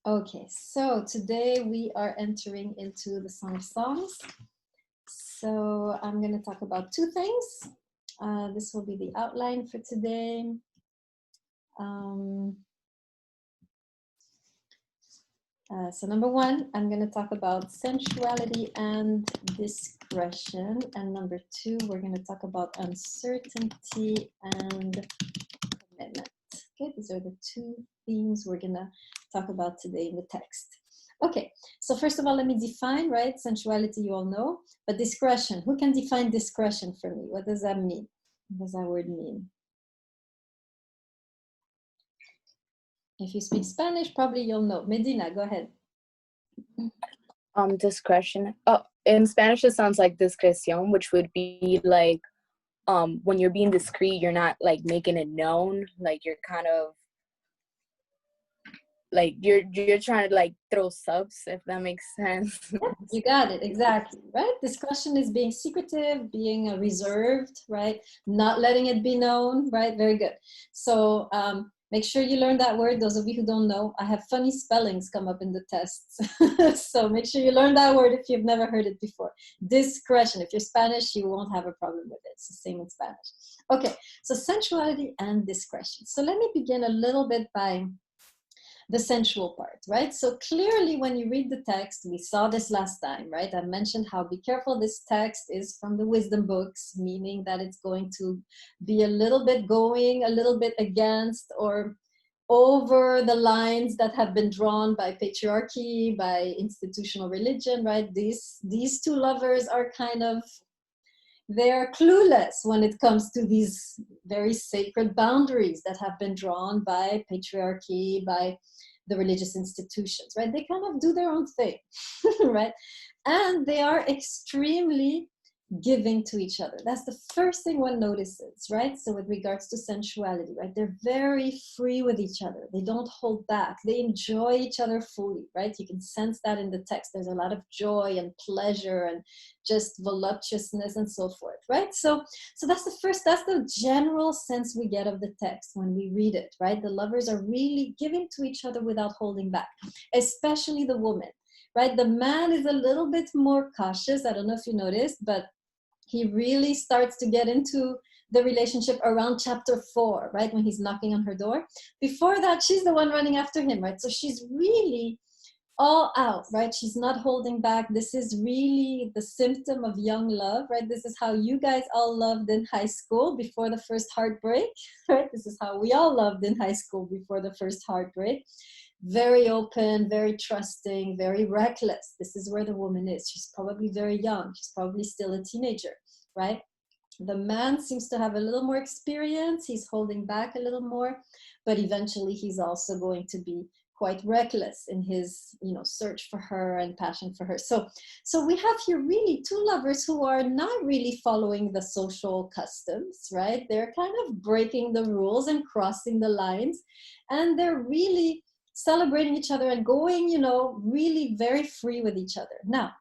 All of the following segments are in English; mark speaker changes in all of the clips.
Speaker 1: Okay, so today we are entering into the Song of Songs. So I'm going to talk about two things. This will be the outline for today. So number one, I'm going to talk about sensuality and discretion. And number two, we're going to talk about uncertainty and commitment. Okay, these are the two themes we're going to talk about today in the text. Okay, so first of all, let me define, right? Sensuality, you all know, but discretion. Who can define discretion for me? What does that mean? What does that word mean? If you speak Spanish, probably you'll know. Medina, go ahead.
Speaker 2: Discretion. Oh, in Spanish it sounds like discreción, which would be like when you're being discreet, you're not like making it known, like you're kind of like you're trying to like throw subs, if that makes sense.
Speaker 1: You got it, exactly, right? Discretion is being secretive, being reserved, right? Not letting it be known, right? Very good. So make sure you learn that word. Those of you who don't know, I have funny spellings come up in the tests. So make sure you learn that word if you've never heard it before. Discretion. If you're Spanish, you won't have a problem with it. It's the same in Spanish. Okay, so sensuality and discretion. So let me begin a little bit by the sensual part, right? So clearly when you read the text, we saw this last time, right? I mentioned how be careful this text is from the wisdom books, meaning that it's going to be a little bit going a little bit against or over the lines that have been drawn by patriarchy, by institutional religion, right? These two lovers are kind of, they're clueless when it comes to these very sacred boundaries that have been drawn by patriarchy, by the religious institutions, right? They kind of do their own thing, right? And they are extremely giving to each other. That's the first thing one notices, right? So with regards to sensuality, right? They're very free with each other. They don't hold back. They enjoy each other fully, right? You can sense that in the text. There's a lot of joy and pleasure and just voluptuousness and so forth, right? So that's the general sense we get of the text when we read it, right? The lovers are really giving to each other without holding back, especially the woman, right? The man is a little bit more cautious. I don't know if you noticed, but he really starts to get into the relationship around chapter 4, right? When he's knocking on her door. Before that, she's the one running after him, right? So she's really all out, right? She's not holding back. This is really the symptom of young love, right? This is how you guys all loved in high school before the first heartbreak, right? This is how we all loved in high school before the first heartbreak. Very open, very trusting, very reckless. This is where the woman is. She's probably very young. She's probably still a teenager, right? The man seems to have a little more experience. He's holding back a little more, but eventually he's also going to be quite reckless in his, search for her and passion for her. So we have here really two lovers who are not really following the social customs, right? They're kind of breaking the rules and crossing the lines, and they're really celebrating each other and going, really very free with each other. Now,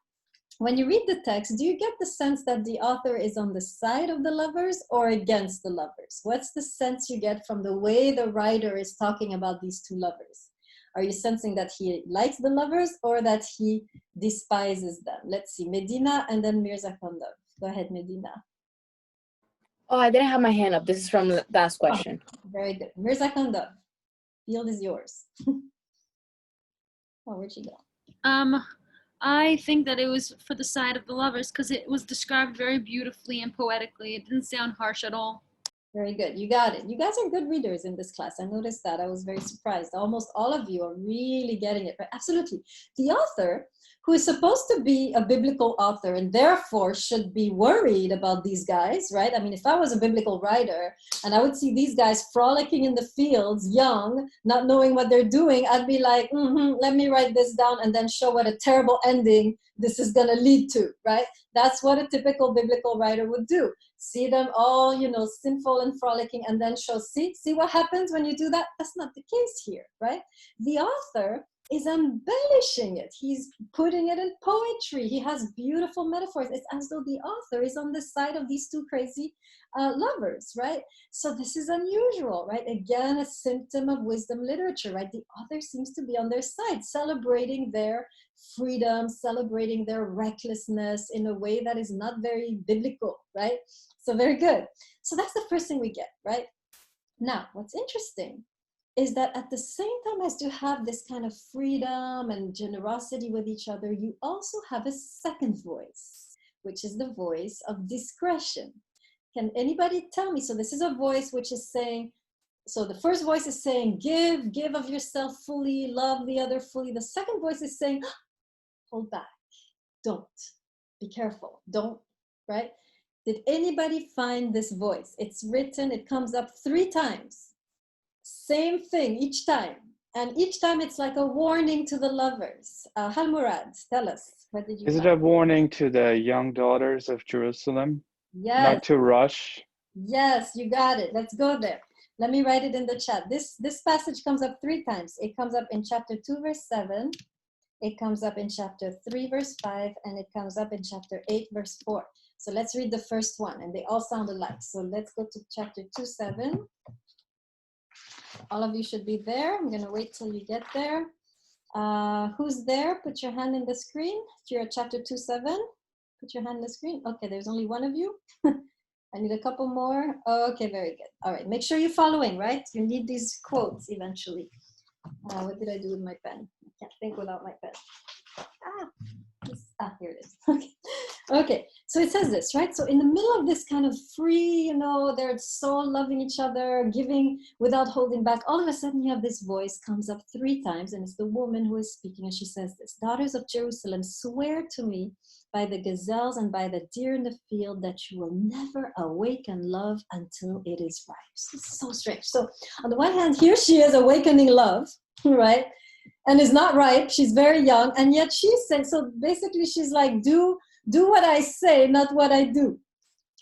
Speaker 1: when you read the text, do you get the sense that the author is on the side of the lovers or against the lovers? What's the sense you get from the way the writer is talking about these two lovers? Are you sensing that he likes the lovers or that he despises them? Let's see, Medina and then Mirza Kandov. Go ahead, Medina.
Speaker 2: Oh, I didn't have my hand up. This is from the last question.
Speaker 1: Oh, very good. Mirza Kandov, field is yours. Oh, where'd she go?
Speaker 3: I think that it was for the side of the lovers because it was described very beautifully and poetically. It didn't sound harsh at all.
Speaker 1: Very good. You got it. You guys are good readers in this class. I noticed that. I was very surprised. Almost all of you are really getting it. Right? Absolutely. The author, who is supposed to be a biblical author and therefore should be worried about these guys, right? I mean, if I was a biblical writer and I would see these guys frolicking in the fields, young, not knowing what they're doing, I'd be like, let me write this down and then show what a terrible ending this is going to lead to, right? That's what a typical biblical writer would do. See them all, sinful and frolicking, and then show, see what happens when you do that? That's not the case here, right? The author is embellishing it. He's putting it in poetry. He has beautiful metaphors. It's as though the author is on the side of these two crazy lovers, right? So this is unusual, right? Again, a symptom of wisdom literature, right? The author seems to be on their side, celebrating their freedom, celebrating their recklessness in a way that is not very biblical, right? So very good. So that's the first thing we get, right? Now, what's interesting is that at the same time as you have this kind of freedom and generosity with each other, you also have a second voice, which is the voice of discretion. Can anybody tell me? So this is a voice which is saying, so the first voice is saying, give of yourself fully, love the other fully. The second voice is saying, hold back, don't, be careful, don't, right? Did anybody find this voice? It's written, it comes up 3 times. Same thing each time. And each time it's like a warning to the lovers. Halmurad, tell us, what did you
Speaker 4: Is it
Speaker 1: find?
Speaker 4: a warning to the young daughters of Jerusalem?
Speaker 1: Yes.
Speaker 4: Not to rush?
Speaker 1: Yes, you got it. Let's go there. Let me write it in the chat. This passage comes up 3 times. It comes up in chapter 2, verse 7. It comes up in chapter 3, verse 5. And it comes up in chapter 8, verse 4. So let's read the first one. And they all sound alike. So let's go to chapter 2, 7. All of you should be there. I'm going to wait till you get there. Who's there? Put your hand in the screen. If you're at chapter 2, 7, put your hand in the screen. Okay, there's only one of you. I need a couple more. Okay, very good. All right, make sure you're following, right? You need these quotes eventually. What did I do with my pen? I can't think without my pen. Here it is. Okay. Okay, so it says this, right? So in the middle of this kind of free, they're so loving each other, giving without holding back, all of a sudden you have this voice comes up 3 times, and it's the woman who is speaking, and she says this: daughters of Jerusalem, swear to me by the gazelles and by the deer in the field that you will never awaken love until it is ripe. So it's so strange. So on the one hand, here she is awakening love, right? And is not ripe. She's very young, and yet she's saying, so basically she's like, do what I say, not what I do,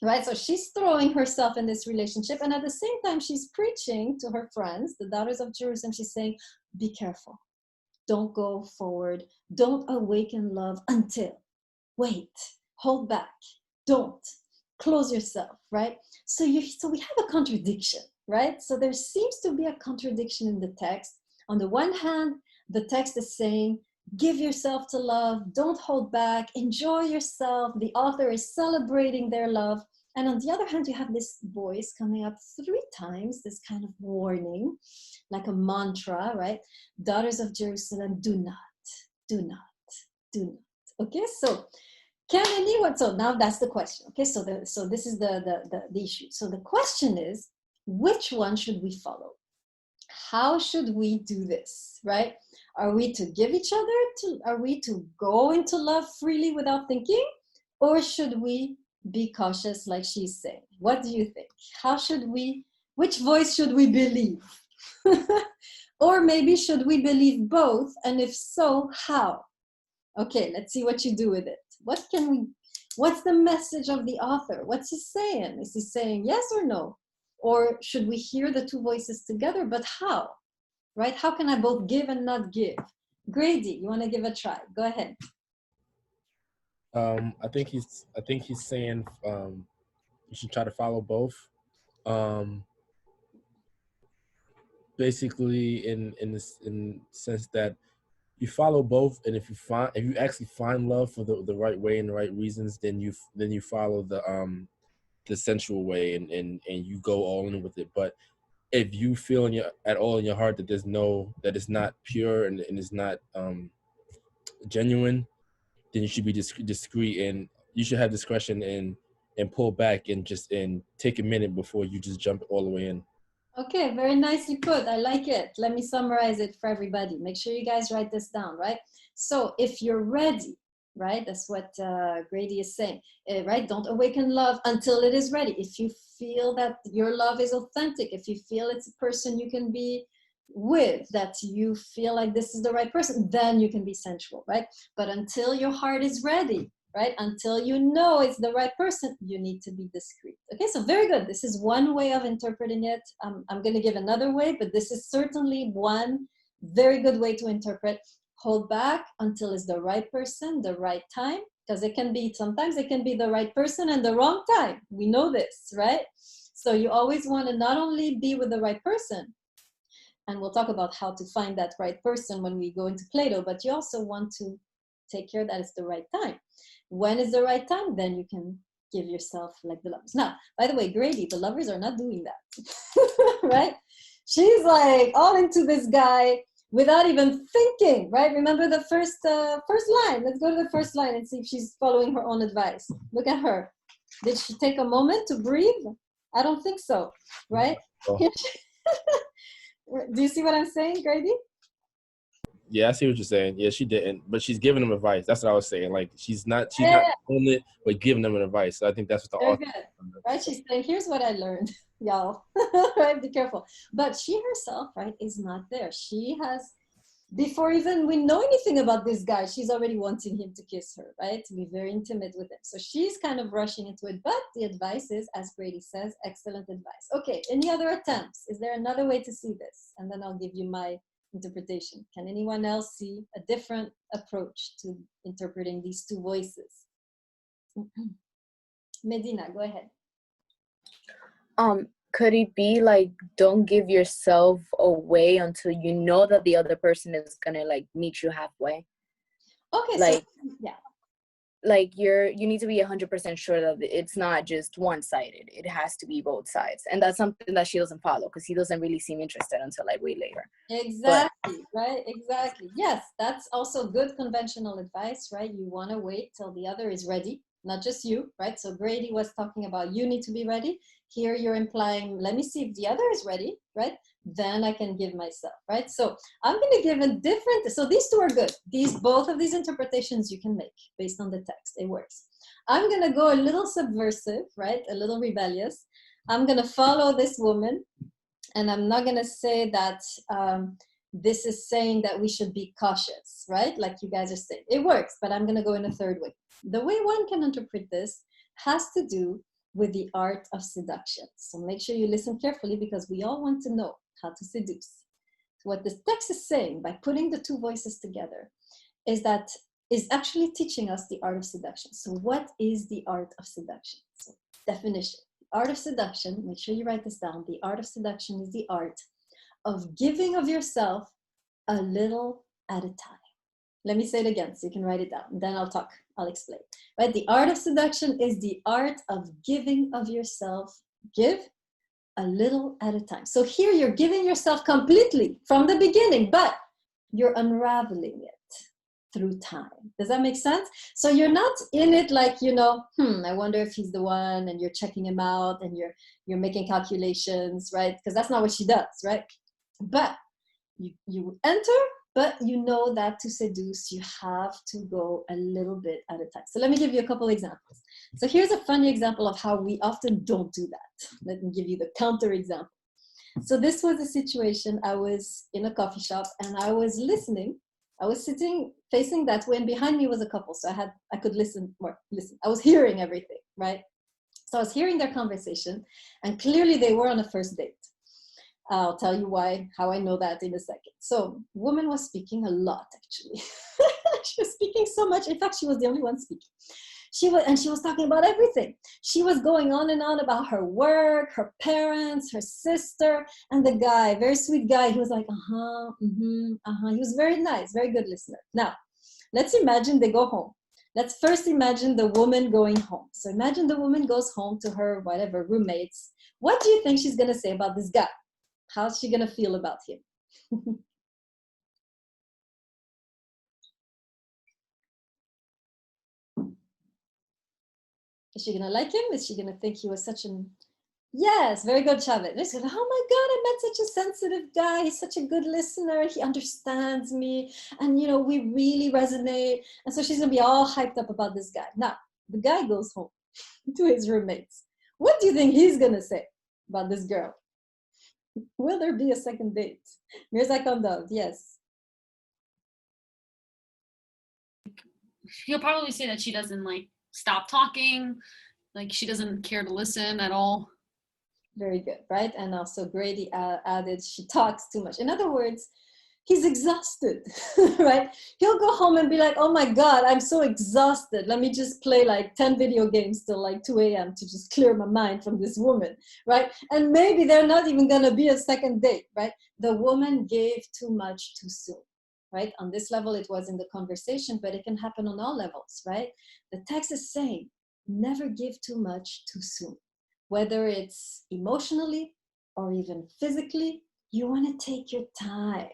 Speaker 1: right? So she's throwing herself in this relationship, and at the same time she's preaching to her friends, the daughters of Jerusalem. She's saying, be careful, don't go forward, don't awaken love until, wait, hold back, don't, close yourself, right? So we have a contradiction, right? So there seems to be a contradiction in the text. On the one hand, the text is saying, give yourself to love, don't hold back, enjoy yourself. The author is celebrating their love. And on the other hand, you have this voice coming up 3 times, this kind of warning, like a mantra, right? Daughters of Jerusalem, do not, do not, do not. Okay, so can anyone, so now that's the question. Okay, so this is the issue. So the question is, which one should we follow? How should we do this, right? Are we to give each other? Are we to go into love freely without thinking? Or should we be cautious like she's saying? What do you think? Which voice should we believe? Or maybe should we believe both? And if so, how? Okay, let's see what you do with it. What's the message of the author? What's he saying? Is he saying yes or no? Or should we hear the 2 voices together? But how? Right? How can I both give and not give? Grady, you want to give a try? Go ahead.
Speaker 5: I think he's saying you should try to follow both. Basically, in the sense that you follow both, and if you actually find love for the right way and the right reasons, then you follow the sensual way and you go all in with it. But if you feel at all in your heart that that it's not pure and it's not genuine, then you should be discreet, and you should have discretion and pull back and take a minute before you just jump all the way in.
Speaker 1: Okay, very nicely put. I like it. Let me summarize it for everybody. Make sure you guys write this down, right? So if you're ready, right? That's what Grady is saying, right? Don't awaken love until it is ready. If you feel that your love is authentic, if you feel it's a person you can be with, that you feel like this is the right person, then you can be sensual, right? But until your heart is ready, right? Until you know it's the right person, you need to be discreet. Okay, so very good. This is one way of interpreting it. I'm going to give another way, but this is certainly one Very good way to interpret. Hold back until it's the right person, the right time, because sometimes it can be the right person and the wrong time. We know this, right? So you always want to not only be with the right person, and we'll talk about how to find that right person when we go into Plato, but you also want to take care that it's the right time. When is the right time? Then you can give yourself like the lovers. Now, by the way, Grady, the lovers are not doing that, right? She's like all into this guy without even thinking, right? Remember the first line. Let's go to the first line and see if she's following her own advice. Look at her. Did she take a moment to breathe? I don't think so, right?
Speaker 5: Oh.
Speaker 1: Do you see what I'm saying, Grady?
Speaker 5: Yeah, I see what you're saying. Yeah, she didn't, but she's giving them advice. That's what I was saying. Like she's not
Speaker 1: Yeah.
Speaker 5: doing it, but giving them advice. So I think that's what the
Speaker 1: Very
Speaker 5: author.
Speaker 1: good. Right? She's saying, here's what I learned, y'all. Right? Be careful. But she herself, right, is not there. She has, before even we know anything about this guy, she's already wanting him to kiss her, right? To be very intimate with him. So she's kind of rushing into it. But the advice is, as Grady says, excellent advice. Okay, any other attempts? Is there another way to see this? And then I'll give you my interpretation. Can anyone else see a different approach to interpreting these two voices? Medina, go ahead.
Speaker 2: Could it be like, don't give yourself away until you know that the other person is gonna like meet you halfway?
Speaker 1: Okay,
Speaker 2: Like,
Speaker 1: so yeah.
Speaker 2: Like you need to be 100% sure that it's not just one-sided. It has to be both sides, and that's something that she doesn't follow because he doesn't really seem interested until like way later.
Speaker 1: Exactly, right? Exactly. Yes, that's also good conventional advice, right? You want to wait till the other is ready, not just you, right? So Grady was talking about you need to be ready. Here you're implying, let me see if the other is ready, right? Then I can give myself, right? So I'm going to give a different, so these two are good. Both of these interpretations you can make based on the text. It works. I'm going to go a little subversive, right? A little rebellious. I'm going to follow this woman. And I'm not going to say that this is saying that we should be cautious, right? Like you guys are saying. It works, but I'm going to go in a third way. The way one can interpret this has to do with the art of seduction. So make sure you listen carefully because we all want to know how to seduce. So what this text is saying by putting the two voices together is actually teaching us the art of seduction. So what is the art of seduction? So definition. Art of seduction, make sure you write this down. The art of seduction is the art of giving of yourself a little at a time. Let me say it again so you can write it down. Then I'll explain. Right? The art of seduction is the art of giving of yourself. Give a little at a time. So here you're giving yourself completely from the beginning, but you're unraveling it through time. Does that make sense? So you're not in it like, I wonder if he's the one, and you're checking him out and you're making calculations, right? Because that's not what she does, right? But you enter, but you know that to seduce, you have to go a little bit at a time. So let me give you a couple examples. So here's a funny example of how we often don't do that. Let me give you the counter example. So this was a situation. I was in a coffee shop and I was listening. I was sitting facing that way, and behind me was a couple. So I could listen. I was hearing everything, right? So I was hearing their conversation, and clearly they were on a first date. I'll tell you how I know that in a second. So woman was speaking a lot, actually. She was speaking so much. In fact, she was the only one speaking. She was talking about everything. She was going on and on about her work, her parents, her sister, and the guy, very sweet guy. He was like, He was very nice, very good listener. Now, let's imagine they go home. Let's first imagine the woman going home. So imagine the woman goes home to her, whatever, roommates. What do you think she's going to say about this guy? How's she going to feel about him? Is she going to like him? Is she going to think he was such an... Yes, very good, Chavez. She's going, oh my God, I met such a sensitive guy. He's such a good listener. He understands me. And, we really resonate. And so she's going to be all hyped up about this guy. Now, the guy goes home to his roommates. What do you think he's going to say about this girl? Will there be a second date? Mirza Kandal, yes.
Speaker 3: He'll probably say that she doesn't stop talking, she doesn't care to listen at all.
Speaker 1: Very good, right? And also Grady added, she talks too much. In other words, he's exhausted, right? He'll go home and be like, oh my God, I'm so exhausted. Let me just play like 10 video games till like 2 a.m. to just clear my mind from this woman, right? And maybe they're not even gonna be a second date, right? The woman gave too much too soon, right? On this level, it was in the conversation, but it can happen on all levels, right? The text is saying, never give too much too soon. Whether it's emotionally or even physically, you wanna take your time,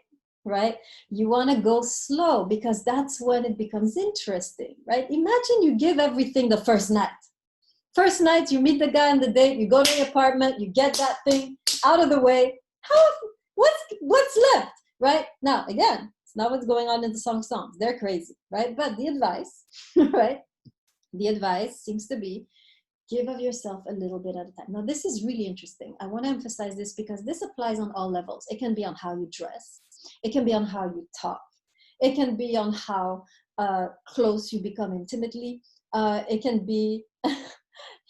Speaker 1: right? You want to go slow because that's when it becomes interesting, right? Imagine you give everything the first night. First night, you meet the guy on the date, you go to the apartment, you get that thing out of the way. What's left, right? Now, again, it's not what's going on in the songs. They're crazy, right? But the advice, right? The advice seems to be give of yourself a little bit at a time. Now, this is really interesting. I want to emphasize this because this applies on all levels. It can be on how you dress. It can be on how you talk. It can be on how close you become intimately. It can be,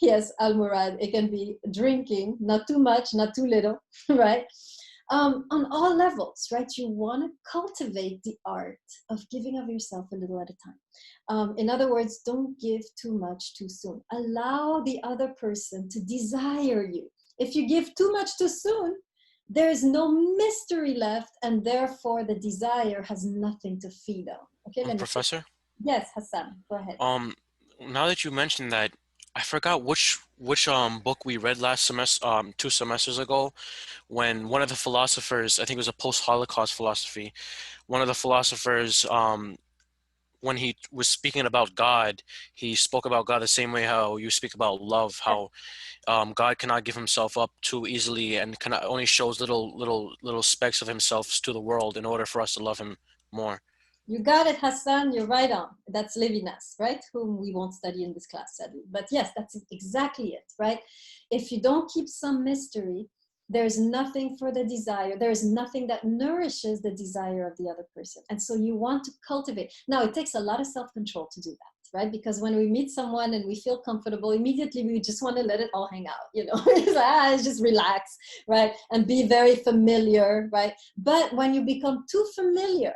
Speaker 1: yes, Al-Murad, it can be drinking, not too much, not too little, right? On all levels, right? You want to cultivate the art of giving of yourself a little at a time. In other words, don't give too much too soon. Allow the other person to desire you. If you give too much too soon, there's no mystery left, and therefore the desire has nothing to feed on. Okay, let me
Speaker 6: Professor?
Speaker 1: Yes, Hassan, go ahead.
Speaker 6: Now that you mentioned that, I forgot which book we read last semester, 2 semesters ago, when one of the philosophers, I think it was a post-Holocaust philosophy, one of the philosophers, when he was speaking about God, he spoke about God the same way how you speak about love, how God cannot give himself up too easily and cannot, only shows little specks of himself to the world in order for us to love him more.
Speaker 1: You got it, Hassan. You're right on. That's Levinas, right? Whom we won't study in this class, sadly. But yes, that's exactly it, right? If you don't keep some mystery, there's nothing for the desire. There's nothing that nourishes the desire of the other person. And so you want to cultivate. Now, it takes a lot of self-control to do that, right? Because when we meet someone and we feel comfortable, immediately we just want to let it all hang out, you know? It's like, just relax, right? And be very familiar, right? But when you become too familiar,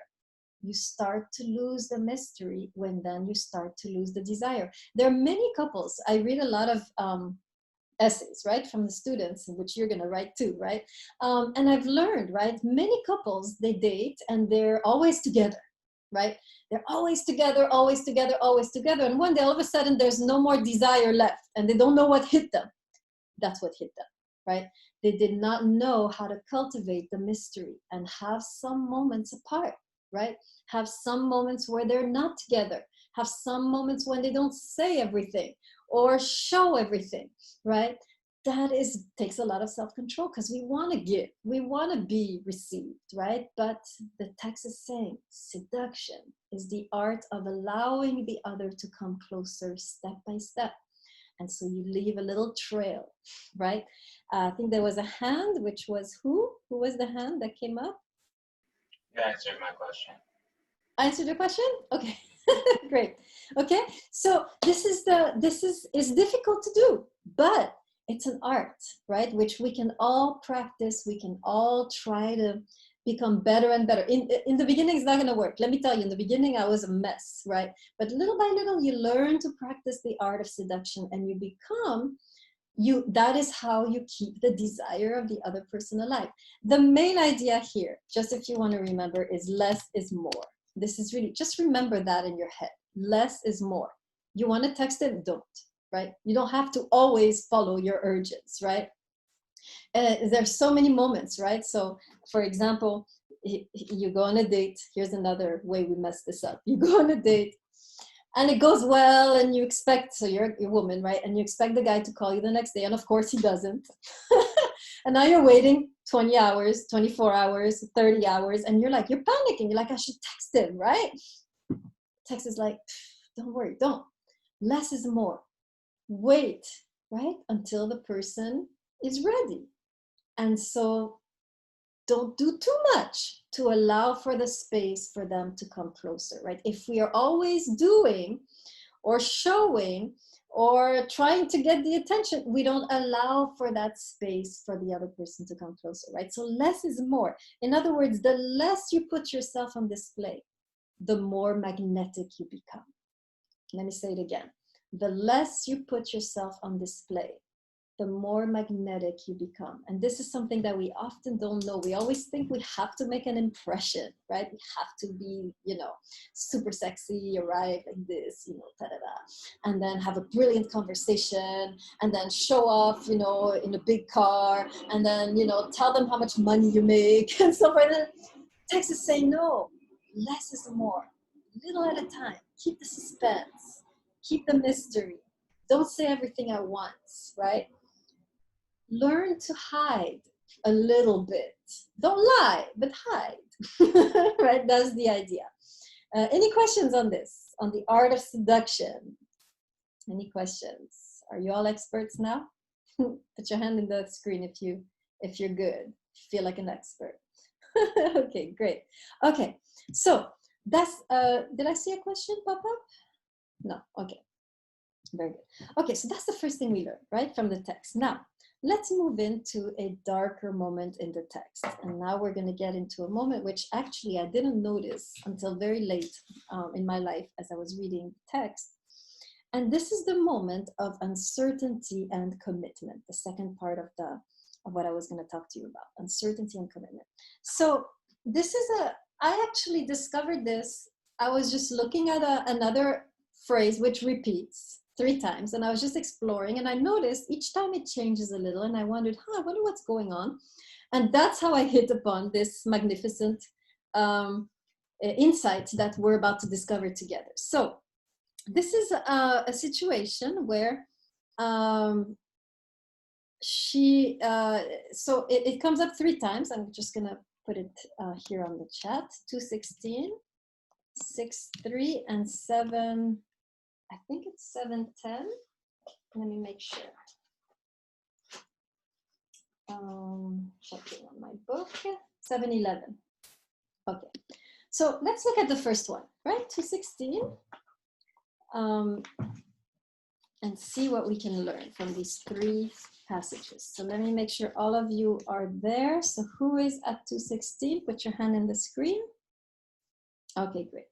Speaker 1: you start to lose the mystery when then you start to lose the desire. There are many couples. I read a lot of essays, right, from the students, which you're going to write too, right? And I've learned, right, many couples, they date and they're always together, right? They're always together, always together, always together. And one day, all of a sudden, there's no more desire left and they don't know what hit them. That's what hit them, right? They did not know how to cultivate the mystery and have some moments apart, right? Have some moments where they're not together. Have some moments when they don't say everything or show everything, right? That takes a lot of self-control because we want to give, we want to be received, right? But the text is saying seduction is the art of allowing the other to come closer step by step. And so you leave a little trail, right? I think there was a hand, which was who? Who was the hand that came up?
Speaker 7: You answered my question.
Speaker 1: I answered your question? Okay, great. Okay, so this is difficult to do, but it's an art, right? Which we can all practice. We can all try to become better and better. In the beginning, it's not going to work. Let me tell you, in the beginning, I was a mess, right? But little by little, you learn to practice the art of seduction and you become, that is how you keep the desire of the other person alive. The main idea here, just if you want to remember, is less is more. This is really, just remember that in your head. Less is more. You want to text it? Don't, right? You don't have to always follow your urges, right? There's so many moments, right? So, for example, you go on a date. Here's another way we mess this up. You go on a date, and it goes well, and you expect, so you're a woman, right? And you expect the guy to call you the next day, and of course he doesn't. And now you're waiting 20 hours, 24 hours, 30 hours, and you're panicking. You're like, I should text him, right? Text is like, don't worry, don't. Less is more. Wait, right? Until the person is ready. And so don't do too much to allow for the space for them to come closer, right? If we are always doing or showing or trying to get the attention. We don't allow for that space for the other person to come closer, right? So less is more. In other words, the less you put yourself on display, the more magnetic you become. Let me say it again. The less you put yourself on display, the more magnetic you become. And this is something that we often don't know. We always think we have to make an impression, right? We have to be, you know, super sexy, arrive like this, you know, da-da-da, and then have a brilliant conversation, and then show off, you know, in a big car, and then, you know, tell them how much money you make and stuff like that. Text is saying no, less is more, little at a time. Keep the suspense, keep the mystery. Don't say everything at once, right? Learn to hide a little bit. Don't lie, but hide, right? That's the idea. Any questions on this, on the art of seduction? Any questions? Are you all experts now? Put your hand in the screen if you're good, feel like an expert. Okay, great. Okay, so that's, did I see a question pop up? No, okay, very good. Okay, so that's the first thing we learned, right, from the text. Now, let's move into a darker moment in the text. And now we're going to get into a moment which actually I didn't notice until very late in my life as I was reading the text. And this is the moment of uncertainty and commitment, the second part of what I was going to talk to you about, uncertainty and commitment. So this is I actually discovered this. I was just looking at another phrase which repeats 3 times, and I was just exploring, and I noticed each time it changes a little, and I wondered, I wonder what's going on. And that's how I hit upon this magnificent insight that we're about to discover together. So this is a situation where so it comes up 3 times. I'm just gonna put it here on the chat. 2:16, 6:3, and 7. I think it's 7:10. Let me make sure. Checking on my book. 7:11. Okay. So let's look at the first one, right? 2:16. And see what we can learn from these 3 passages. So let me make sure all of you are there. So who is at 2:16? Put your hand in the screen. Okay, great.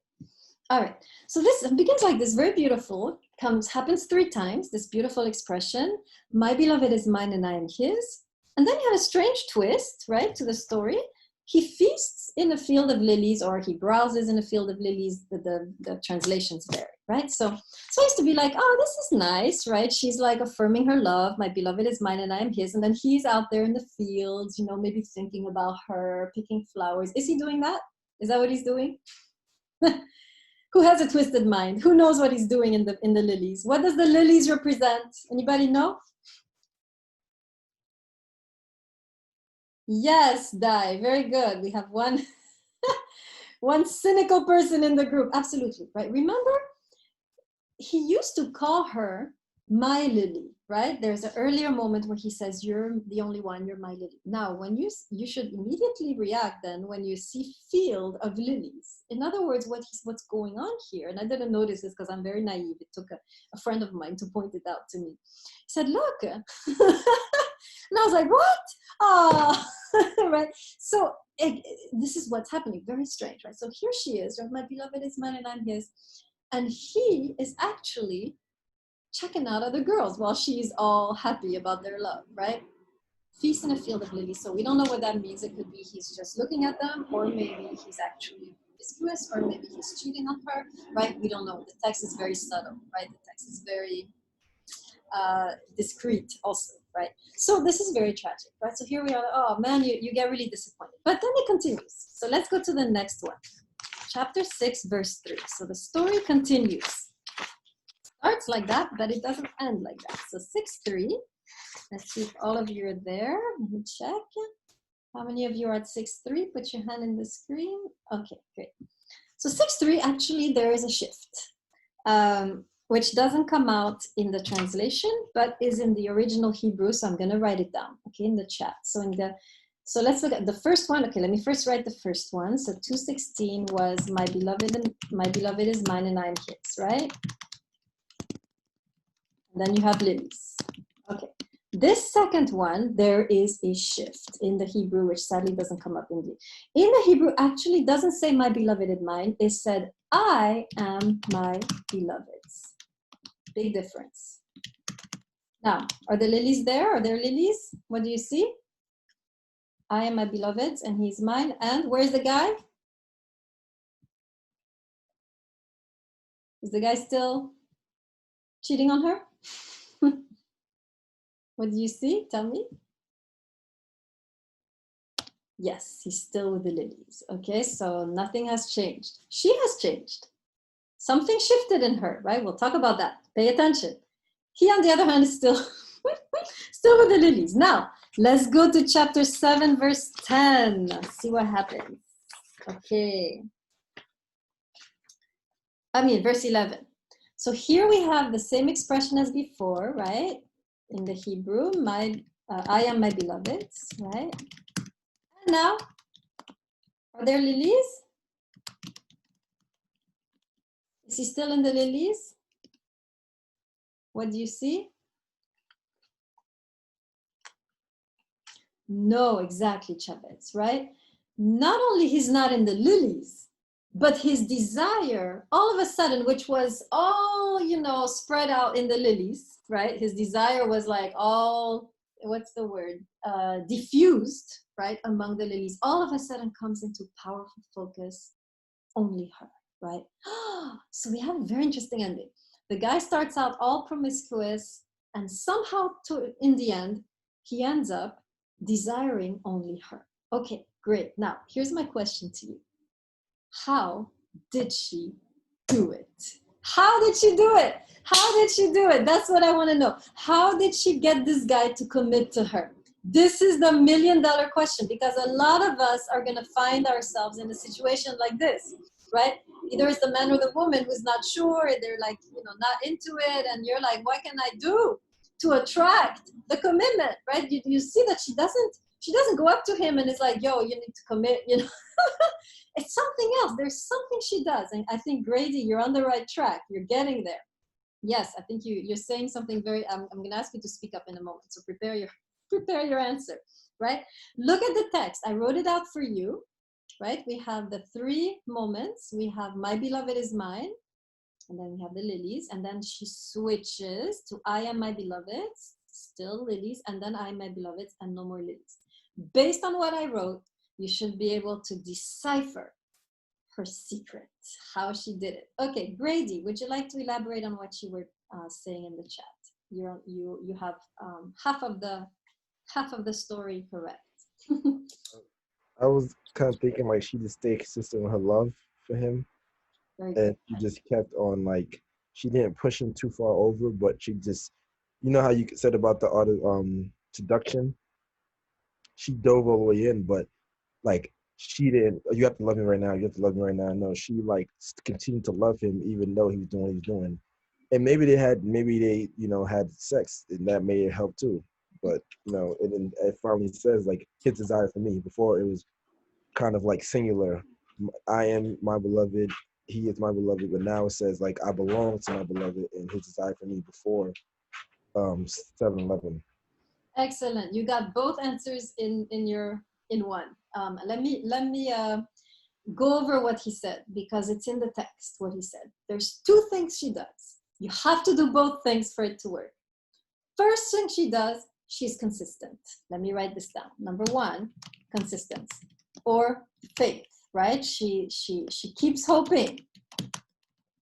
Speaker 1: All right, so this begins like this, very beautiful, happens 3 times, this beautiful expression, my beloved is mine and I am his. And then you have a strange twist, right, to the story. He feasts in a field of lilies, or he browses in a field of lilies, the translations vary, right? So I used to be like, oh, this is nice, right? She's like affirming her love, my beloved is mine and I am his. And then he's out there in the fields, you know, maybe thinking about her, picking flowers. Is he doing that? Is that what he's doing? Who has a twisted mind? Who knows what he's doing in the lilies? What does the lilies represent? Anybody know? Yes, Dai, very good. We have one, one cynical person in the group. Absolutely, right? Remember, he used to call her my lily, right? There's an earlier moment where he says, you're the only one, you're my lily. Now, when you should immediately react then when you see field of lilies. In other words, what's going on here, and I didn't notice this because I'm very naive. It took a friend of mine to point it out to me. He said, look. And I was like, what? Oh, right? So this is what's happening, very strange, right? So here she is, right? My beloved is mine and I'm his. And he is actually checking out other girls while she's all happy about their love, right? Feast in a field of lilies. So we don't know what that means. It could be he's just looking at them, or maybe he's actually promiscuous, or maybe he's cheating on her, right? We don't know. The text is very subtle, right? The text is very discreet also, right? So this is very tragic, right? So here we are, oh man, you get really disappointed. But then it continues. So let's go to the next one. Chapter 6, verse 3. So the story continues. Starts like that, but it doesn't end like that. So 6:3. Let's see if all of you are there. Let me check. How many of you are at 6:3? Put your hand in the screen. Okay, great. So 6:3, actually, there is a shift, which doesn't come out in the translation, but is in the original Hebrew. So I'm going to write it down, okay, in the chat. So let's look at the first one. Okay, let me first write the first one. So 2:16 was my beloved is mine and I am his, right? And then you have lilies. Okay. This second one, there is a shift in the Hebrew, which sadly doesn't come up in the Hebrew, actually doesn't say my beloved is mine. It said, I am my beloved's. Big difference. Now, are the lilies there? Are there lilies? What do you see? I am my beloved's and he's mine. And where's the guy? Is the guy still cheating on her? What do you see? Tell me. Yes, he's still with the lilies. Okay, so nothing has changed. She has changed. Something shifted in her, right? We'll talk about that. Pay attention. He, on the other hand, is still, still with the lilies. Now, let's go to chapter 7, verse 10. Let's see what happens. Okay. Verse 11. So here we have the same expression as before, right? In the Hebrew, I am my beloved's, right? And now, are there lilies? Is he still in the lilies? What do you see? No, exactly, Chavez, right? Not only he's not in the lilies, but his desire, all of a sudden, which was all, spread out in the lilies, right? His desire was like all, what's the word? Diffused, right? Among the lilies, all of a sudden comes into powerful focus, only her, right? So we have a very interesting ending. The guy starts out all promiscuous, and somehow in the end, he ends up desiring only her. Okay, great. Now, here's my question to you. How did she do it? How did she do it? How did she do it? That's what I want to know. How did she get this guy to commit to her? This is the $1 million question, because a lot of us are going to find ourselves in a situation like this, right? Either it's the man or the woman who's not sure, they're like, not into it, and you're like, what can I do to attract the commitment, right? You see that she doesn't go up to him and it's like, yo, you need to commit, It's something else. There's something she does. And I think, Grady, you're on the right track. You're getting there. Yes, I think you're saying something very, I'm going to ask you to speak up in a moment. So prepare your answer, right? Look at the text. I wrote it out for you, right? We have the 3 moments. We have my beloved is mine. And then we have the lilies. And then she switches to I am my beloved's, still lilies. And then I am my beloved's and no more lilies. Based on what I wrote, you should be able to decipher her secret, how she did it. Okay, Grady, would you like to elaborate on what you were saying in the chat? You have half of the story correct.
Speaker 8: I was kind of thinking like she just stayed consistent with her love for him, and she just kept on like she didn't push him too far over, but she just, how you said about the art of seduction. She dove all the way in, but like she didn't. You have to love me right now. You have to love me right now. No, she like continued to love him even though he was doing what he was doing. And maybe they had sex, and that may have helped too. But and then it finally says like his desire for me. Before it was kind of like singular. I am my beloved. He is my beloved. But now it says like I belong to my beloved, and his desire for me before 7-11.
Speaker 1: Excellent. You got both answers in one. Let me go over what he said, because it's in the text what he said. There's 2 things she does. You have to do both things for it to work. First thing she does, she's consistent. Let me write this down. Number 1, consistency or faith, right? She keeps hoping,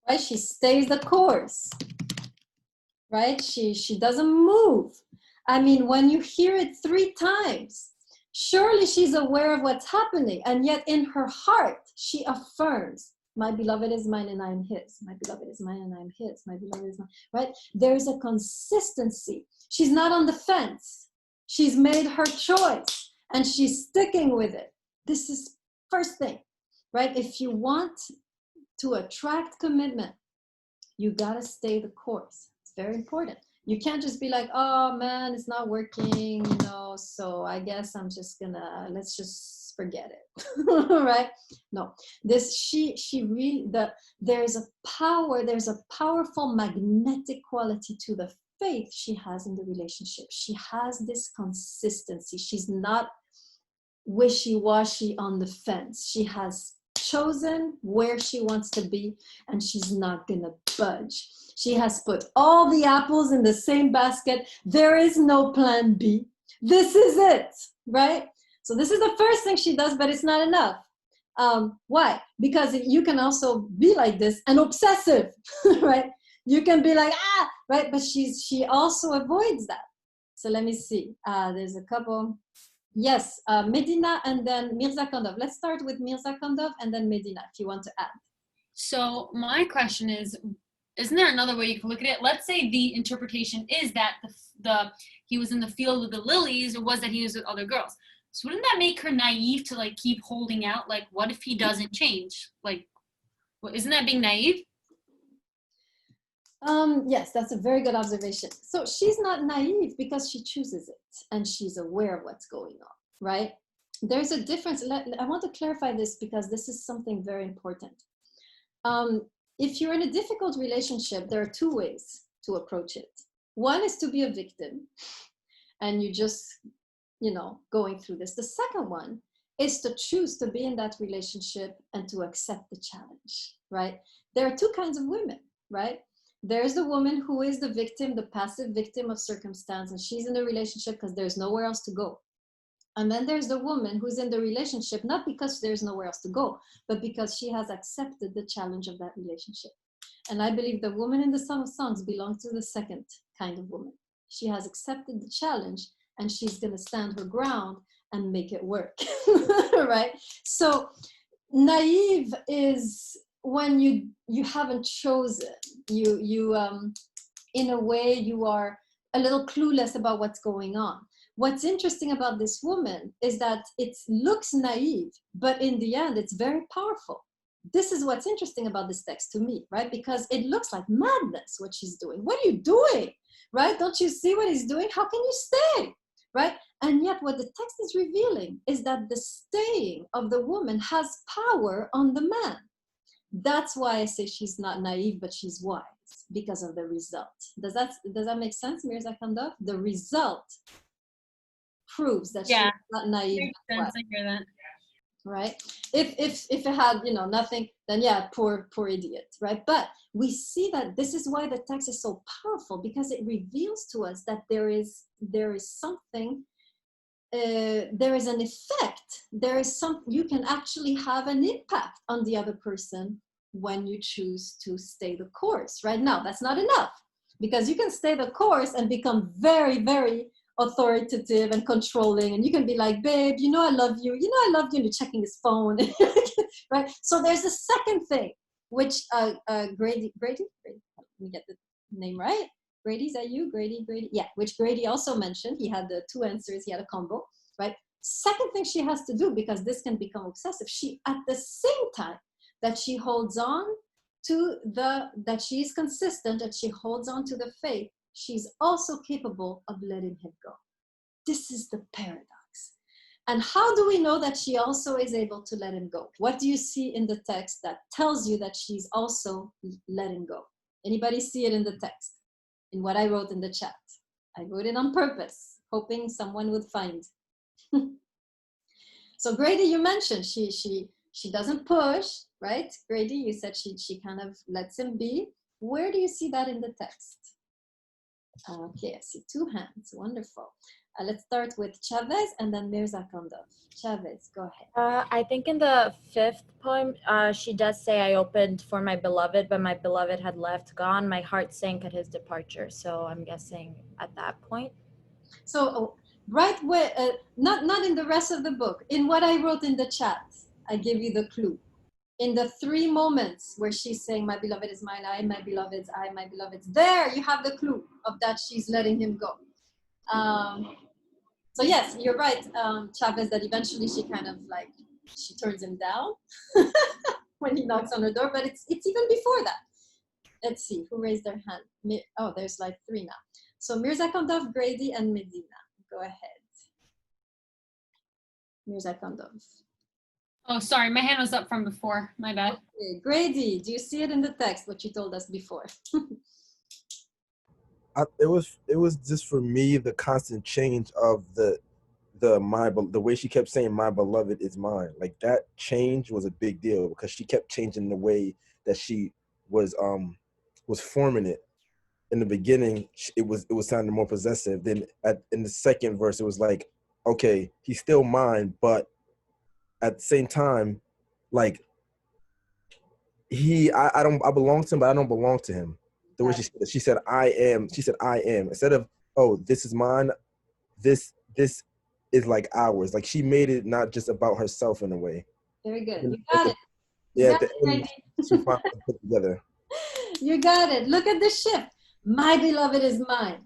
Speaker 1: right? She stays the course, right? She doesn't move. I mean, when you hear it 3 times, surely she's aware of what's happening. And yet in her heart, she affirms, my beloved is mine and I am his. My beloved is mine and I am his. My beloved is mine, right? There's a consistency. She's not on the fence. She's made her choice and she's sticking with it. This is first thing, right? If you want to attract commitment, you gotta stay the course. It's very important. You can't just be like, oh man, it's not working, so I guess I'm just gonna, let's just forget it, right? No, she really, there's a powerful magnetic quality to the faith she has in the relationship. She has this consistency. She's not wishy-washy on the fence. She has chosen where she wants to be, and she's not gonna budge. She has put all the apples in the same basket. There is no plan B. This is it, right? So this is the first thing she does, but it's not enough. Why? Because you can also be like this and obsessive, right? You can be like, right? But she also avoids that. So let me see. There's a couple. Yes, Medina and then Mirza Kandov. Let's start with Mirza Kandov and then Medina, if you want to add.
Speaker 9: So my question is, isn't there another way you can look at it? Let's say the interpretation is that he was in the field with the lilies, or was that he was with other girls. So wouldn't that make her naive to like keep holding out? Like, what if he doesn't change? Like, isn't that being naive?
Speaker 1: Yes, that's a very good observation. So she's not naive because she chooses it and she's aware of what's going on, right? There's a difference. I want to clarify this because this is something very important. If you're in a difficult relationship, there are two ways to approach it. One is to be a victim and you just, going through this. The second one is to choose to be in that relationship and to accept the challenge, right? There are two kinds of women, right? There's the woman who is the victim, the passive victim of circumstance, and she's in the relationship because there's nowhere else to go. And then there's the woman who's in the relationship, not because there's nowhere else to go, but because she has accepted the challenge of that relationship. And I believe the woman in the Song of Songs belongs to the second kind of woman. She has accepted the challenge and she's going to stand her ground and make it work, right? So naive is when you haven't chosen, you in a way you are a little clueless about what's going on. What's interesting about this woman is that it looks naive, but in the end it's very powerful. This is what's interesting about this text to me, right? Because it looks like madness what she's doing. What are you doing, right? Don't you see what he's doing? How can you stay, right? And yet what the text is revealing is that the staying of the woman has power on the man. That's why I say she's not naive, but she's wise because of the result. Does that make sense, Mirza Kandov? The result proves that she's not naive.
Speaker 9: Makes sense. I hear that.
Speaker 1: Right? If it had nothing, then yeah, poor idiot, right? But we see that this is why the text is so powerful, because it reveals to us that there is something. There is an effect. There is you can actually have an impact on the other person when you choose to stay the course. Right now, that's not enough, because you can stay the course and become very, very authoritative and controlling, and you can be like, babe, I love you, I love you, and you're checking his phone, right? So there's a second thing, which Grady, let me get the name right. Grady, is that you? Grady? Yeah, which Grady also mentioned. He had the two answers, he had a combo, right? Second thing she has to do, because this can become obsessive, she, at the same time that she holds on to that she is consistent, that she holds on to the faith, she's also capable of letting him go. This is the paradox. And how do we know that she also is able to let him go? What do you see in the text that tells you that she's also letting go? Anybody see it in the text? In what I wrote in the chat? I wrote it on purpose, hoping someone would find. So Grady, you mentioned she doesn't push, right? Grady, you said she kind of lets him be. Where do you see that in the text? Okay, I see two hands. Wonderful. Let's start with Chavez and then Mirza Kandov. Chavez, go ahead.
Speaker 10: I think in the fifth poem, she does say, I opened for my beloved, but my beloved had left, gone. My heart sank at his departure. So I'm guessing at that point. So
Speaker 1: right where, not in the rest of the book, in what I wrote in the chat, I give you the clue. In the three moments where she's saying, my beloved is mine, I, my beloved's I, my beloved's, there you have the clue of that she's letting him go. So yes, you're right, Chavez, that eventually she kind of she turns him down when he knocks on her door, but it's even before that. Let's see, who raised their hand? Oh, there's three now. So Mirza Kandov, Grady, and Medina. Go ahead. Mirza Kandov.
Speaker 9: Oh, sorry, my hand was up from before. My bad.
Speaker 1: Okay. Grady, do you see it in the text, what you told us before?
Speaker 8: it was just for me the constant change of the way she kept saying my beloved is mine. Like that change was a big deal because she kept changing the way that she was forming it. In the beginning, it was sounding more possessive. Then in the second verse, it was like, okay, he's still mine, but at the same time, like I belong to him, but I don't belong to him. The way she said I am. She said I am instead of, oh, this is mine. This is like ours. Like she made it not just about herself in a way.
Speaker 1: Very good.
Speaker 8: And
Speaker 1: You got it.
Speaker 8: Yeah,
Speaker 1: You
Speaker 8: at
Speaker 1: got
Speaker 8: the end, she finally put it together.
Speaker 1: You got it. Look at the shift. My beloved is mine.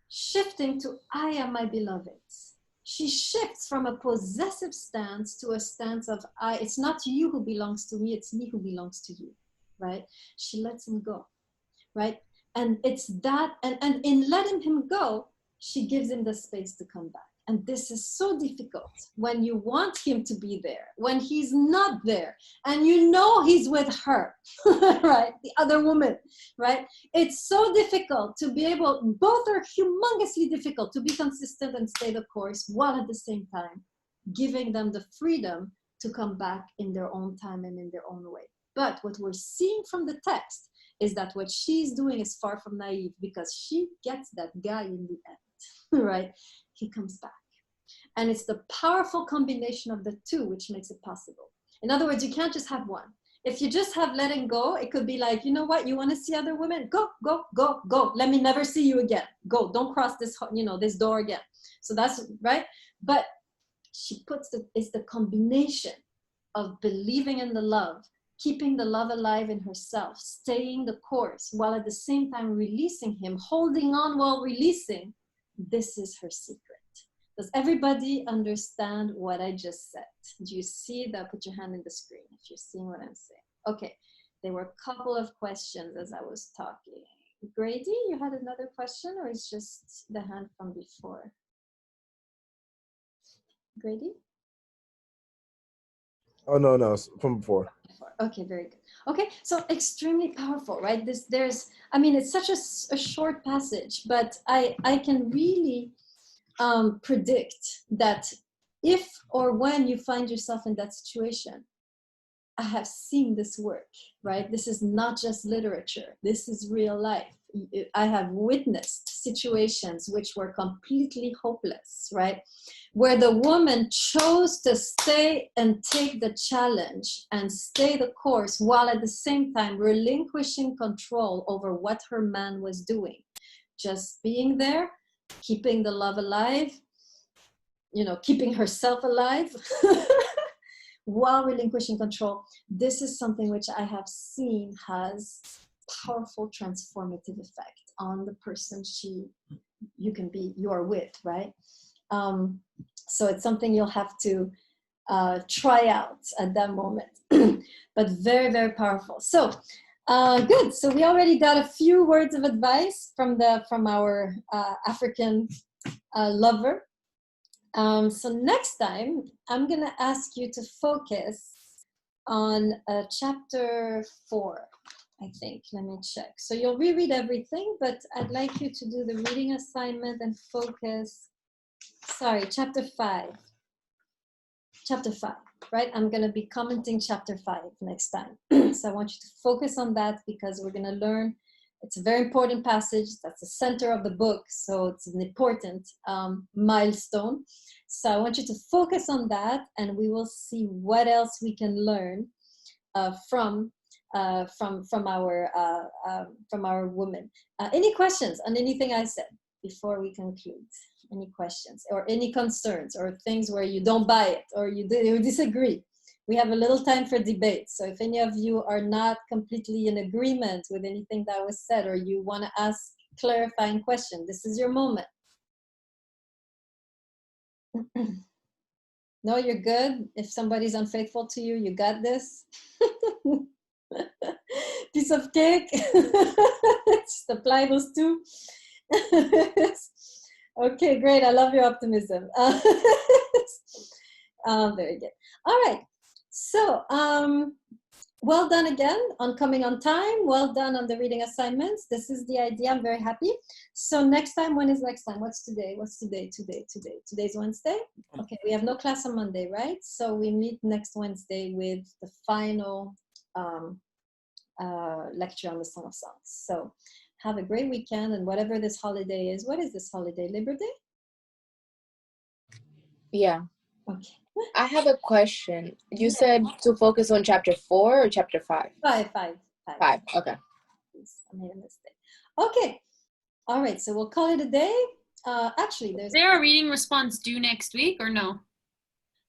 Speaker 1: Shifting to I am my beloved's. She shifts from a possessive stance to a stance of I. It's not you who belongs to me, it's me who belongs to you, right? She lets him go, right? And it's that, and in letting him go, she gives him the space to come back. And this is so difficult when you want him to be there, when he's not there, and you know he's with her, right? The other woman, right? It's so difficult to be able, both are humongously difficult to be consistent and stay the course while at the same time giving them the freedom to come back in their own time and in their own way. But what we're seeing from the text is that what she's doing is far from naive because she gets that guy in the end, right? He comes back. And it's the powerful combination of the two which makes it possible. In other words, you can't just have one. If you just have letting go, it could be like, you know what, you want to see other women? Go, go, go, go. Let me never see you again. Go, don't cross this, this door again. So that's right. But she puts it's the combination of believing in the love, keeping the love alive in herself, staying the course, while at the same time releasing him, holding on while releasing. This is her secret. Does everybody understand what I just said? Do you see that? Put your hand in the screen if you're seeing what I'm saying. Okay, there were a couple of questions as I was talking. Grady, you had another question, or it's just the hand from before? Grady?
Speaker 8: Oh, no, it's from before.
Speaker 1: Okay, very good. Okay, so extremely powerful, right? It's such a short passage, but I can really predict that if or when you find yourself in that situation, I have seen this work, right? This is not just literature. This is real life. I have witnessed situations which were completely hopeless, right? Where the woman chose to stay and take the challenge and stay the course while at the same time relinquishing control over what her man was doing. Just being there, keeping the love alive, keeping herself alive while relinquishing control. This is something which I have seen has powerful transformative effect on the person you are with, right? So it's something you'll have to try out at that moment, but very, very powerful. So good. So we already got a few words of advice from our African lover. So next time, I'm going to ask you to focus on chapter 4, I think. Let me check. So you'll reread everything, but I'd like you to do the reading assignment and focus. Sorry, chapter 5. Chapter 5, right? I'm going to be commenting chapter 5 next time. So I want you to focus on that because we're going to learn. It's a very important passage. That's the center of the book. So it's an important milestone. So I want you to focus on that, and we will see what else we can learn from our woman. Any questions on anything I said before we conclude? Any questions or any concerns or things where you don't buy it or you disagree? We have a little time for debate. So if any of you are not completely in agreement with anything that was said, or you want to ask clarifying question, this is your moment. No, you're good. If somebody's unfaithful to you, you got this. Piece of cake. Just apply those two. Okay, great. I love your optimism. Very good. All right. So well done again on coming on time. Well done on the reading assignments. This is the idea. I'm very happy. So next time, when is next time? What's today? What's today? Today's Wednesday? Okay, we have no class on Monday, right? So we meet next Wednesday with the final lecture on the Song of Songs. So have a great weekend, and whatever this holiday is. What is this holiday? Labor Day?
Speaker 2: Yeah.
Speaker 1: Okay.
Speaker 2: I have a question. You said to focus on chapter 4 or chapter 5?
Speaker 1: Five.
Speaker 2: 5. Okay.
Speaker 1: I made a mistake. Okay. All right. So we'll call it a day. Actually,
Speaker 9: Is
Speaker 1: there's
Speaker 9: there a reading response due next week or no?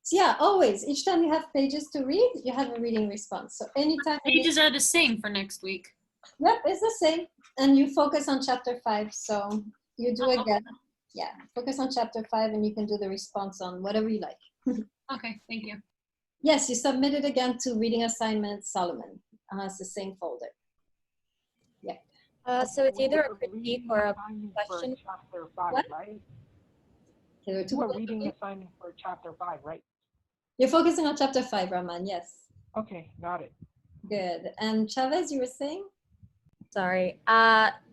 Speaker 1: so yeah, always. Each time you have pages to read, you have a reading response. So anytime you
Speaker 9: Pages are the same for next week.
Speaker 1: yep, it's the same. And you focus on chapter 5. So you do again. Yeah, focus on chapter 5 and you can do the response on whatever you like.
Speaker 9: Okay, thank you.
Speaker 1: Yes, you submit it again to Reading Assignment Solomon. It's the same folder. Yeah.
Speaker 10: So it's either a critique or a question.
Speaker 11: Chapter 5,
Speaker 1: What?
Speaker 11: right?
Speaker 1: Okay, there are two
Speaker 11: You are
Speaker 1: bullets.
Speaker 11: reading assignment for chapter 5, right?
Speaker 1: You're focusing on chapter 5, Raman. Yes.
Speaker 11: Okay, got it.
Speaker 1: Good. And Chavez, you were saying?
Speaker 10: Sorry.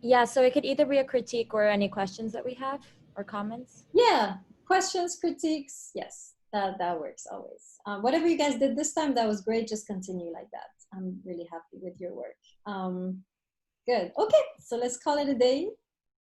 Speaker 10: Yeah, so it could either be a critique or any questions that we have or comments.
Speaker 1: Yeah. Questions, critiques. Yes, that works always. Whatever you guys did this time, that was great. Just continue like that. I'm really happy with your work. Good. Okay, so let's call it a day.